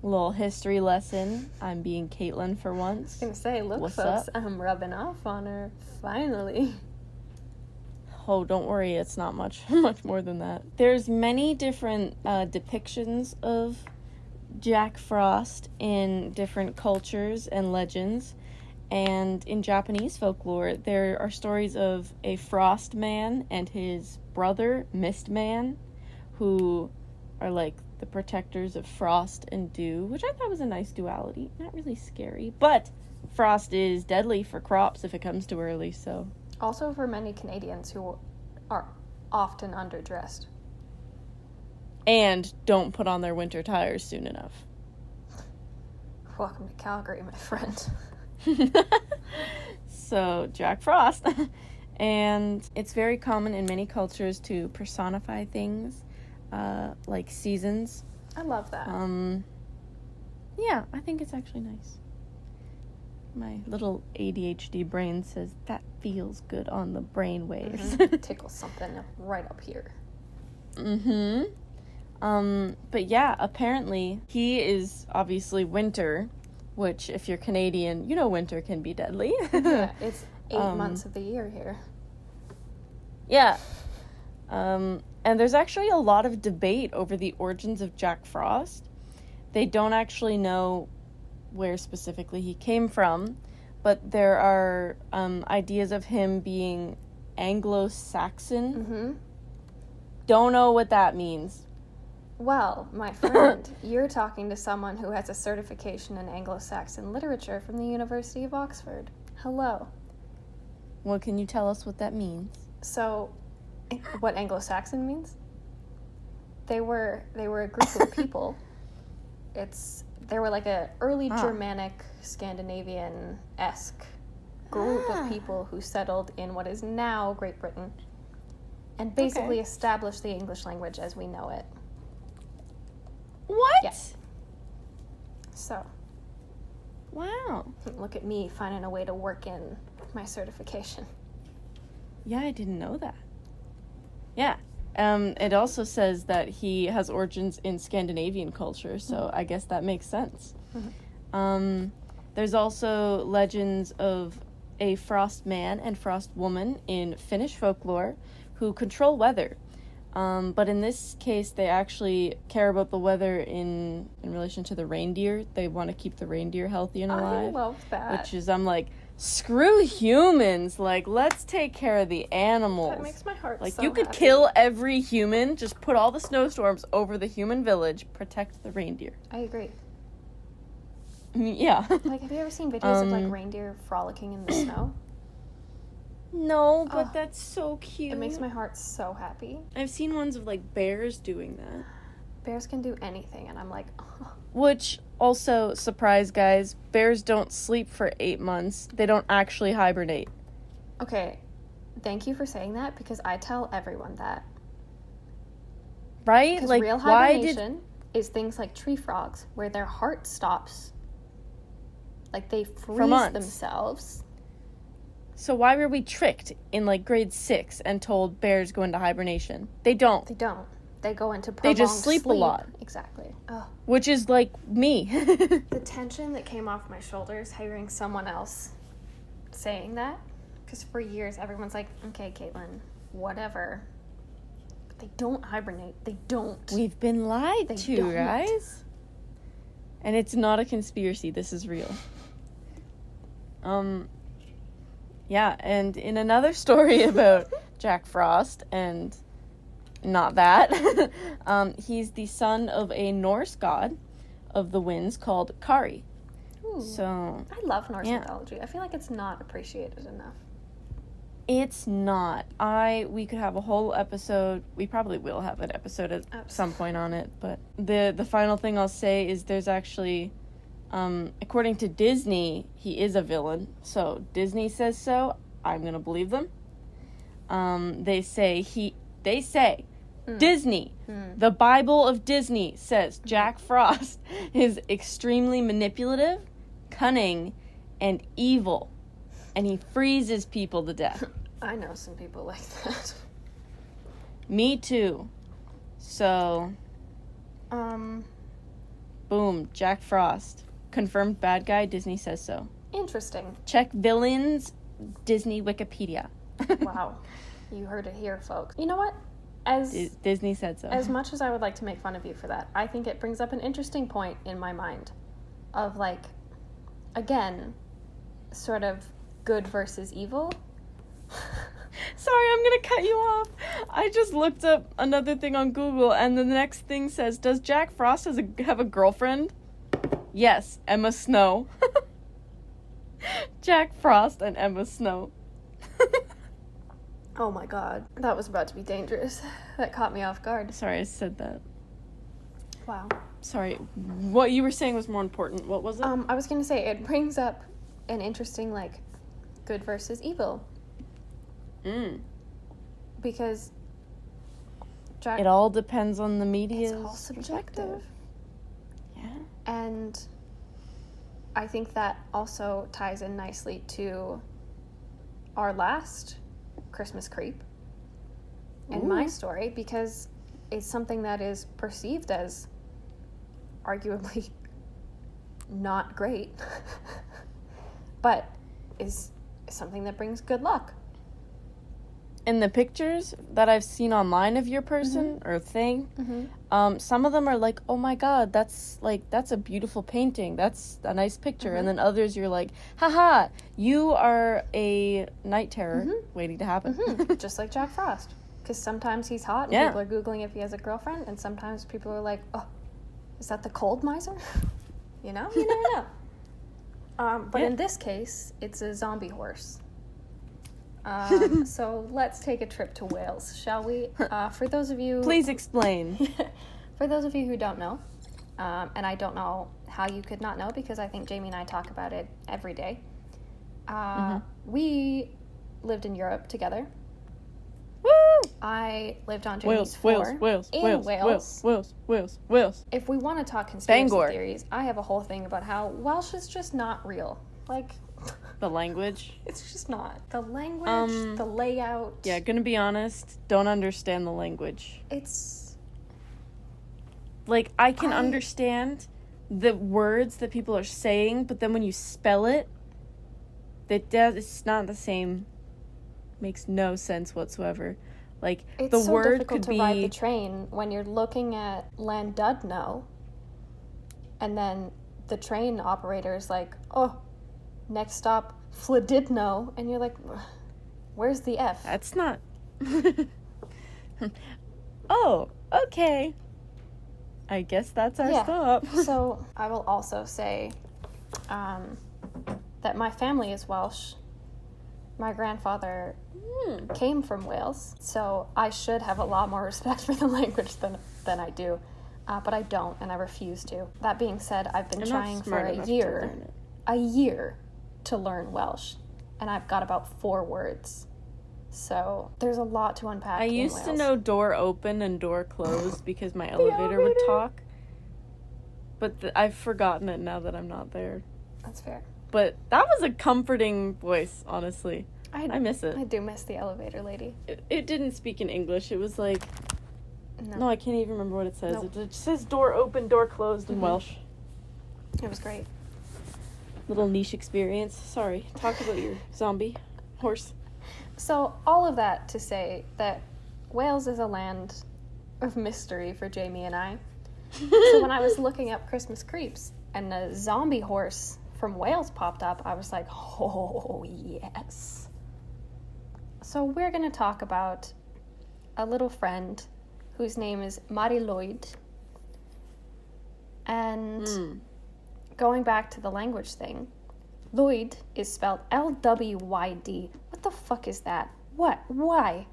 little history lesson. I'm being Caitlin for once. I was gonna say, look, What's folks, up? I'm rubbing off on her. Finally. Oh, don't worry, it's not much more than that. There's many different depictions of Jack Frost in different cultures and legends. And in Japanese folklore, there are stories of a frost man and his brother, Mist Man, who are the protectors of frost and dew, which I thought was a nice duality. Not really scary, but frost is deadly for crops if it comes too early, so... Also for many Canadians who are often underdressed. And don't put on their winter tires soon enough. Welcome to Calgary, my friend. So, Jack Frost. And it's very common in many cultures to personify things, like seasons. I love that. Yeah, I think it's actually nice. My little ADHD brain says that feels good on the brain waves. Tickles something right up here. But yeah, apparently he is obviously winter, which if you're Canadian, you know winter can be deadly. Yeah, it's 8 months of the year here. Yeah. And there's actually a lot of debate over the origins of Jack Frost. They don't actually know where specifically he came from, but there are ideas of him being Anglo-Saxon. Don't know what that means. Well, my friend, you're talking to someone who has a certification in Anglo-Saxon literature from the University of Oxford. Hello. Well, can you tell us what that means? So, what Anglo-Saxon means? They were a group of people. They were like a early Germanic, Scandinavian-esque group of people who settled in what is now Great Britain and basically established the English language as we know it. What? Yeah. So. Wow. Look at me finding a way to work in my certification. Yeah, I didn't know that. Yeah. It also says that he has origins in Scandinavian culture, so I guess that makes sense. There's also legends of a frost man and frost woman in Finnish folklore who control weather. But in this case, they actually care about the weather in relation to the reindeer. They want to keep the reindeer healthy and alive. I love that. Which is, I'm like, screw humans. Like, let's take care of the animals. That makes my heart like, so you could happy. kill every human, just put all the snowstorms over the human village, protect the reindeer. I agree. I mean, yeah. Like, have you ever seen videos of, like, reindeer frolicking in the snow? No, but that's so cute. It makes my heart so happy. I've seen ones of, like, bears doing that. Bears can do anything, and I'm like, oh. Which, also, surprise, guys, bears don't sleep for 8 months. They don't actually hibernate. Okay, thank you for saying that, because I tell everyone that. Right? Because Like, real why hibernation is things like tree frogs, where their heart stops. Like, they freeze themselves. So why were we tricked in, like, grade 6 and told bears go into hibernation? They don't. They don't. They go into prolonged They just sleep a lot. Exactly. Oh. Which is, like, me. The tension that came off my shoulders hearing someone else saying that. Because for years, everyone's like, okay, Caitlin, whatever. But they don't hibernate. They don't. We've been lied to, don't. guys. And it's not a conspiracy. This is real. Yeah, and in another story about Jack Frost, and not that, he's the son of a Norse god of the winds called Kari. Ooh. So I love Norse mythology. I feel like it's not appreciated enough. It's not. We could have a whole episode. We probably will have an episode at some point on it, but the final thing I'll say is there's actually, according to Disney, he is a villain. So Disney says so. I'm gonna believe them. They say Disney, the Bible of Disney says Jack Frost is extremely manipulative, cunning, and evil, and he freezes people to death. I know some people like that. Me too. So, boom, Jack Frost. Confirmed bad guy, Disney says so. Interesting. Check villains, Disney Wikipedia. Wow. You heard it here, folks. You know what? Disney said so. As much as I would like to make fun of you for that, I think it brings up an interesting point in my mind of, like, again, sort of good versus evil. Sorry, I'm gonna cut you off. I just looked up another thing on Google, and the next thing says, does Jack Frost have a girlfriend? Yes, Emma Snow. Jack Frost and Emma Snow. Oh my god. That was about to be dangerous. That caught me off guard. Sorry, I said that. Wow. Sorry, what you were saying was more important. What was it? I was going to say, it brings up an interesting, good versus evil. Because it all depends on the media's it's all subjective. Yeah. And I think that also ties in nicely to our last Christmas creep and my story, because it's something that is perceived as arguably not great, but is something that brings good luck. In the pictures that I've seen online of your person or thing, some of them are like, oh my god, that's a beautiful painting. That's a nice picture. And then others you're like, haha, you are a night terror waiting to happen. Just like Jack Frost. Because sometimes he's hot and people are Googling if he has a girlfriend, and sometimes people are like, oh, is that the cold miser? You never know. But in this case, it's a zombie horse. So let's take a trip to Wales, shall we? For those of you... Please explain. For those of you who don't know, and I don't know how you could not know, because I think Jamie and I talk about it every day. We lived in Europe together. Woo! I lived on Jamie's Wales. If we want to talk conspiracy theories, I have a whole thing about how Welsh is just not real. The language. It's just not. The language, the layout. Yeah, gonna be honest, don't understand the language. It's... I can understand the words that people are saying, but then when you spell it, it's not the same. Makes no sense whatsoever. It's the so word difficult could to be... ride the train when you're looking at Llandudno, and then the train operator's like, oh, next stop, Llandudno, and you're like, where's the F? That's not... Oh, okay. I guess that's our stop. So I will also say that my family is Welsh. My grandfather came from Wales, so I should have a lot more respect for the language than I do. But I don't, and I refuse to. That being said, I've been trying for a year to learn Welsh, and I've got about 4 words. So there's a lot to unpack. I used to know door open and door closed because my elevator would talk, but I've forgotten it now that I'm not there. That's fair. But that was a comforting voice, honestly. I miss it. I do miss the elevator lady. It didn't speak in English. It was like... No, I can't even remember what it says. Nope. It says door open, door closed in Welsh. It was great. Little niche experience. Sorry. Talk about your zombie horse. So, all of that to say that Wales is a land of mystery for Jamie and I. So when I was looking up Christmas creeps and a zombie horse from Wales popped up, I was like, oh, yes. So we're going to talk about a little friend whose name is Mari Lwyd. And going back to the language thing, Lwyd is spelled Lwyd. What the fuck is that? What? Why?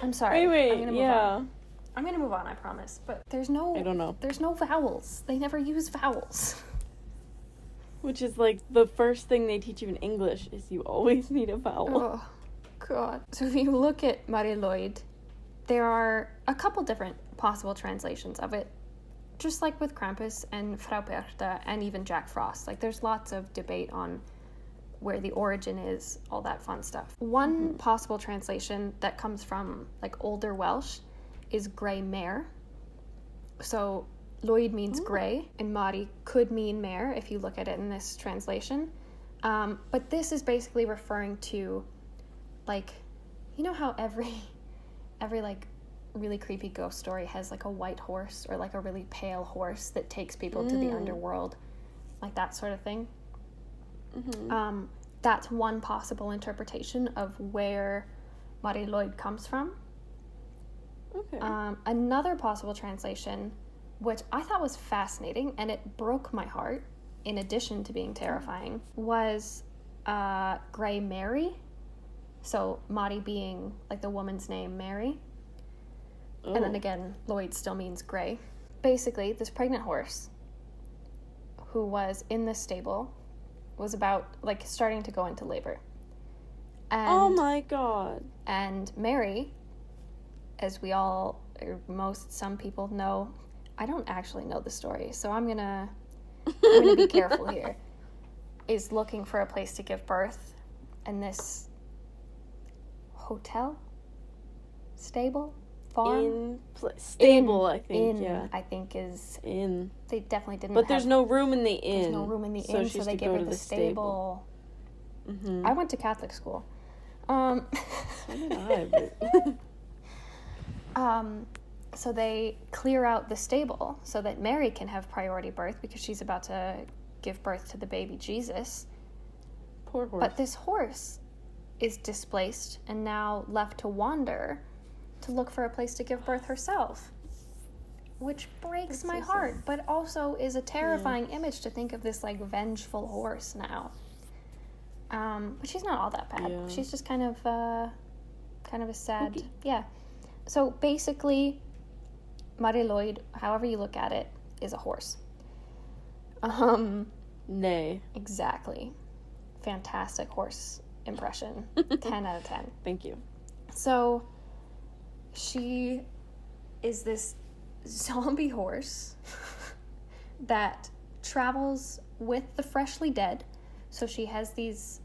I'm sorry. Wait, I'm gonna move on. I'm going to move on, I promise. But I don't know. There's no vowels. They never use vowels. Which is the first thing they teach you in English is you always need a vowel. Oh, God. So if you look at Mari Lwyd, there are a couple different possible translations of it. Just like with Krampus and Frau Perchta and even Jack Frost. There's lots of debate on where the origin is, all that fun stuff. One possible translation that comes from older Welsh is grey mare. So Lwyd means grey, and Mari could mean mare if you look at it in this translation. But this is basically referring to, you know how every really creepy ghost story has a white horse or a really pale horse that takes people to the underworld, that sort of thing. That's one possible interpretation of where Mari Lwyd comes from. Okay. Another possible translation, which I thought was fascinating, and it broke my heart, in addition to being terrifying, was Grey Mary. So Mari being the woman's name, Mary. And then again, Lwyd still means gray. Basically, this pregnant horse who was in the stable was about, like, starting to go into labor. And, oh my god. And Mary, as we all, or some people know, I don't actually know the story, so I'm gonna be careful here, is looking for a place to give birth, and this hotel? Stable? Farm? Stable, I think, I think is... Inn. They definitely didn't But there's no room in the inn. There's no room in the inn, so they gave her the stable. Mm-hmm. I went to Catholic school. So did I, but... So they clear out the stable so that Mary can have priority birth because she's about to give birth to the baby Jesus. Poor horse. But this horse is displaced and now left to wander to look for a place to give birth herself, which breaks my heart, but also is a terrifying image to think of this, like, vengeful horse now. But she's not all that bad. Yeah. She's just kind of a sad... Spooky. Yeah. So basically, Mari Lwyd, however you look at it, is a horse. Nay. Exactly. Fantastic horse impression. 10 out of 10. Thank you. So, she is this zombie horse that travels with the freshly dead. So she has these,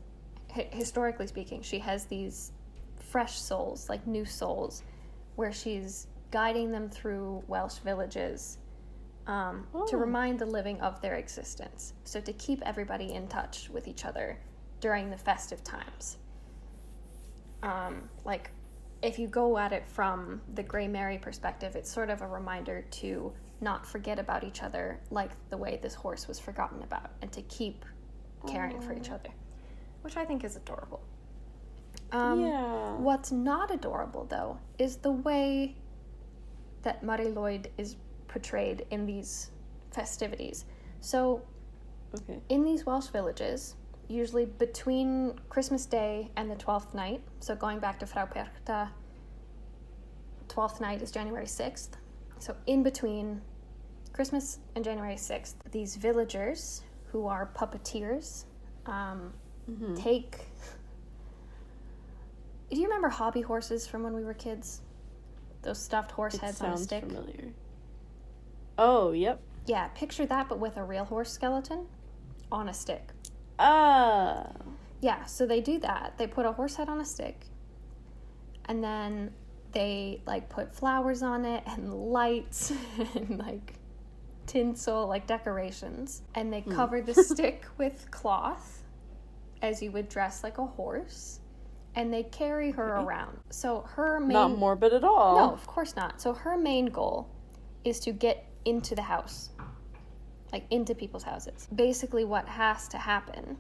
historically speaking, she has these fresh souls, like new souls, where she's guiding them through Welsh villages to remind the living of their existence. So to keep everybody in touch with each other during the festive times. Like, if you go at it from the Grey Mary perspective, it's sort of a reminder to not forget about each other like the way this horse was forgotten about, and to keep caring for each other, which I think is adorable. What's not adorable, though, is the way that Mari Lwyd is portrayed in these festivities. So, in these Welsh villages, usually between Christmas Day and the 12th night, so going back to Frau Perchta, 12th night is January 6th. So in between Christmas and January 6th, these villagers, who are puppeteers, take... Do you remember hobby horses from when we were kids? Those stuffed horse heads on a stick? Sounds familiar. Oh, yep. Yeah, picture that, but with a real horse skeleton on a stick. Yeah, so they do that. They put a horse head on a stick, and then they, like, put flowers on it and lights and, like, tinsel, like, decorations. And they cover the stick with cloth, as you would dress like a horse, and they carry her around. So her main... Not morbid at all. No, of course not. So her main goal is to get into the house. Like, into people's houses. Basically, what has to happen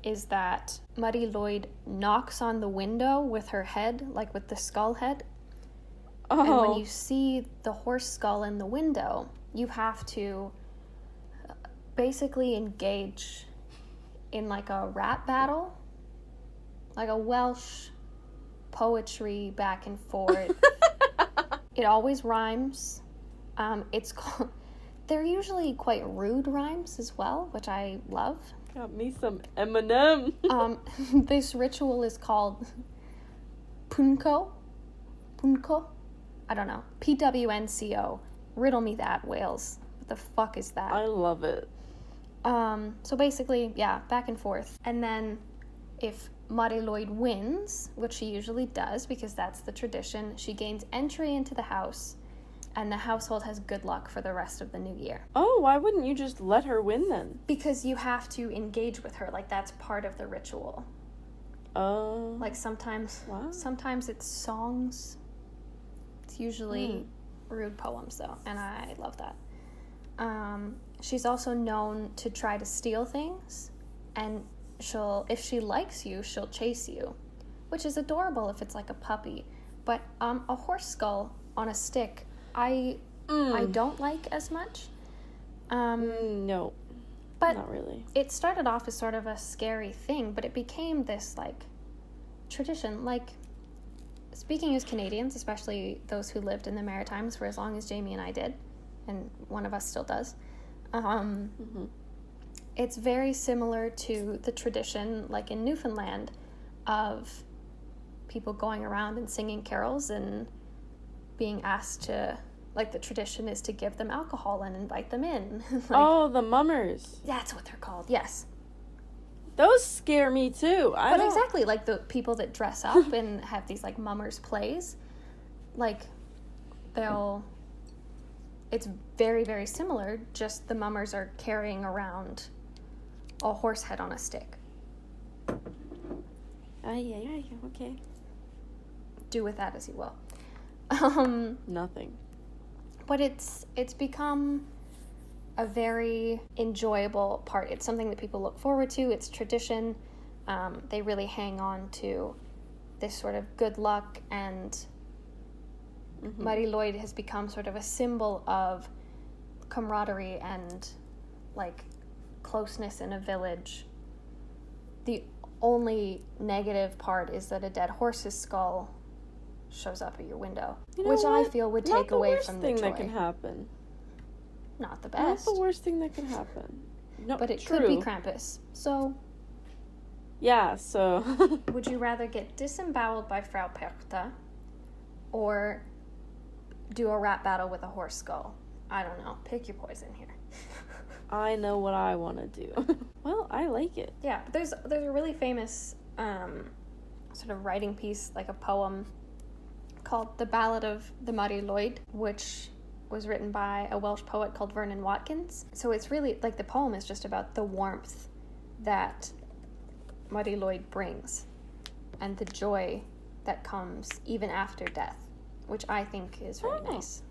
is that Mari Lwyd knocks on the window with her head, like with the skull head. Oh. And when you see the horse skull in the window, you have to basically engage in, like, a rap battle. Like a Welsh poetry back and forth. It always rhymes. It's called... They're usually quite rude rhymes as well, which I love. Got me some Eminem. This ritual is called Punco. Punco? I don't know. Pwnco. Riddle me that, Wales. What the fuck is that? I love it. So basically, yeah, back and forth. And then if Mari Lwyd wins, which she usually does because that's the tradition, she gains entry into the house, and the household has good luck for the rest of the new year. Oh, why wouldn't you just let her win then? Because you have to engage with her, like, that's part of the ritual. Oh. Like, sometimes it's songs. It's usually rude poems, though, and I love that. She's also known to try to steal things, and if she likes you, she'll chase you, which is adorable if it's like a puppy. But a horse skull on a stick, I don't like as much. No, but not really. It started off as sort of a scary thing, but it became this, like, tradition. Like, speaking as Canadians, especially those who lived in the Maritimes for as long as Jamie and I did, and one of us still does, it's very similar to the tradition, like in Newfoundland, of people going around and singing carols and being asked to, like, the tradition is to give them alcohol and invite them in. Oh, the mummers. That's what they're called, yes. Those scare me too. But exactly, like the people that dress up and have these like mummers plays, like it's very, very similar, just the mummers are carrying around a horse head on a stick. Okay. Do with that as you will. Nothing. But it's become a very enjoyable part. It's something that people look forward to. It's tradition. They really hang on to this sort of good luck, and Mari Lwyd has become sort of a symbol of camaraderie and like closeness in a village. The only negative part is that a dead horse's skull shows up at your window, which I feel would take away from the joy. Not the worst thing that can happen. Not the best. Not the worst thing that can happen. No, but it true. could be Krampus. So... yeah, so... would you rather get disemboweled by Frau Perchta or do a rap battle with a horse skull? I don't know. Pick your poison here. I know what I want to do. Well, I like it. Yeah, but there's a really famous sort of writing piece, like a poem, called The Ballad of the Mari Lwyd, which was written by a Welsh poet called Vernon Watkins. So it's really, like, the poem is just about the warmth that Mari Lwyd brings and the joy that comes even after death, which I think is very nice.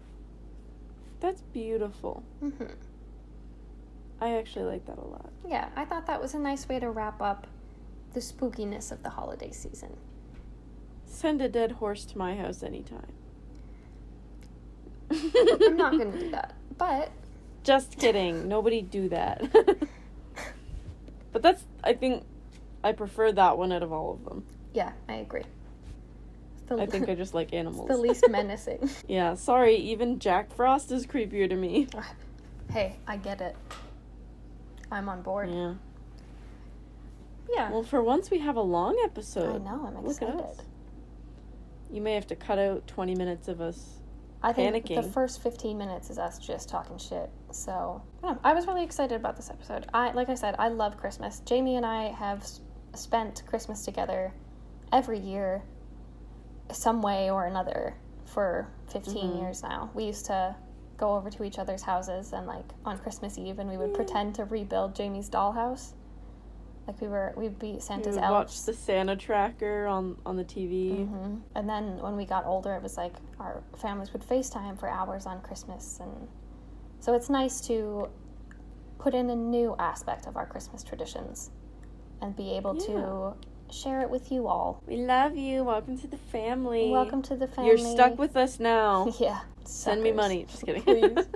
That's beautiful. Mm-hmm. I actually like that a lot. Yeah, I thought that was a nice way to wrap up the spookiness of the holiday season. Send a dead horse to my house anytime. I'm not going to do that, but... just kidding. Nobody do that. But that's, I think, I prefer that one out of all of them. Yeah, I agree. I think I just like animals. It's the least menacing. Yeah, sorry, even Jack Frost is creepier to me. Hey, I get it. I'm on board. Yeah. Yeah. Well, for once we have a long episode. I know, I'm Look excited. at us. You may have to cut out 20 minutes of us I think panicking. the first 15 minutes is us just talking shit. So, I was really excited about this episode. Like I said, I love Christmas. Jamie and I have spent Christmas together every year, some way or another, for 15 years now. We used to go over to each other's houses and, like, on Christmas Eve, and we would pretend to rebuild Jamie's dollhouse. Like, we'd be Santa's elves. Watch the Santa tracker on the TV. Mm-hmm. And then when we got older, it was like our families would FaceTime for hours on Christmas. And so it's nice to put in a new aspect of our Christmas traditions and be able to share it with you all. We love you. Welcome to the family. Welcome to the family. You're stuck with us now. Yeah. Send me money. Just kidding. Please.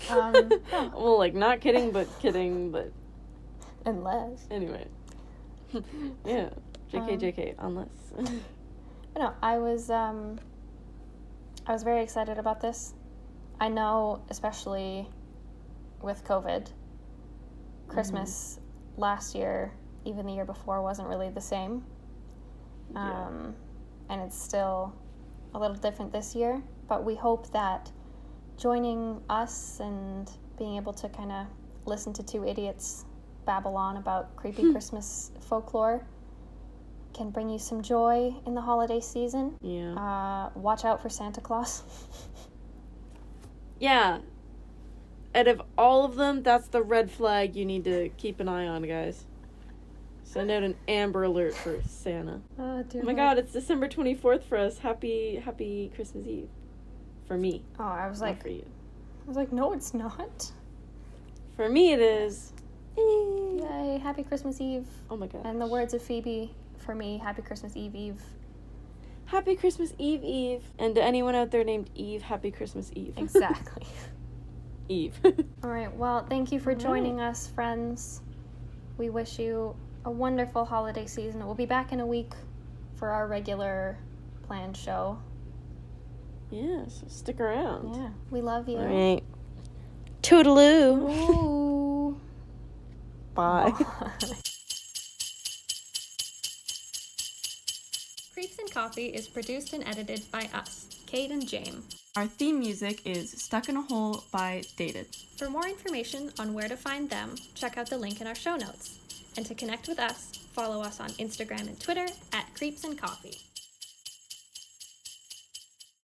Well, like, not kidding, but Unless. anyway. Yeah. JK, unless. No, I was very excited about this. I know, especially with COVID, Christmas last year, even the year before, wasn't really the same. And it's still a little different this year, but we hope that joining us and being able to kind of listen to two idiots babble on about creepy Christmas folklore can bring you some joy in the holiday season. Yeah. Watch out for Santa Claus. Yeah. Out of all of them, that's the red flag you need to keep an eye on, guys. Send out an Amber Alert for Santa. Oh my God, it's December 24th for us. Happy Christmas Eve. For me. Oh, I was Not like... for you. I was like, no, it's not. For me, it is. Yay, happy Christmas Eve. Oh my God. And the words of Phoebe, for me, happy Christmas Eve, Eve. Happy Christmas Eve, Eve. And to anyone out there named Eve, happy Christmas Eve. Exactly. Eve. All right, well, thank you for joining us, friends. We wish you a wonderful holiday season. We'll be back in a week for our regular planned show. Yeah, so stick around. Yeah, we love you. All right. Toodaloo. Ooh. Bye. Creeps and Coffee is produced and edited by us, Kate and James. Our theme music is Stuck in a Hole by Dated. For more information on where to find them, check out the link in our show notes. And to connect with us, follow us on Instagram and Twitter at Creeps and Coffee.